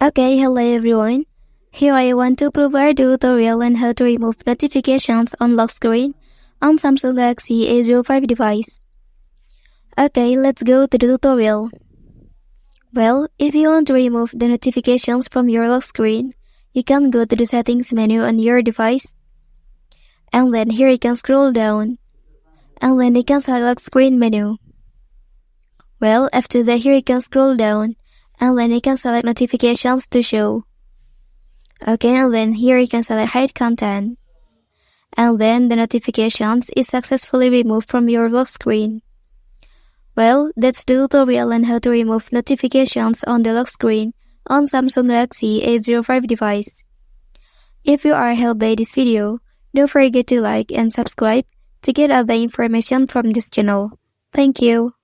Okay, hello everyone. Here I want to provide a tutorial on how to remove notifications on lock screen on Samsung Galaxy A05 device. Okay, let's go to the tutorial. Well, if you want to remove the notifications from your lock screen, you can go to the settings menu on your device. And then here you can scroll down. And then you can select lock screen menu. Well, after that here you can scroll down. And then you can select notifications to show. Okay, and then here you can select hide content. And then the notifications is successfully removed from your lock screen. Well, that's the tutorial on how to remove notifications on the lock screen on Samsung Galaxy A05 device. If you are helped by this video, don't forget to like and subscribe to get other information from this channel. Thank you.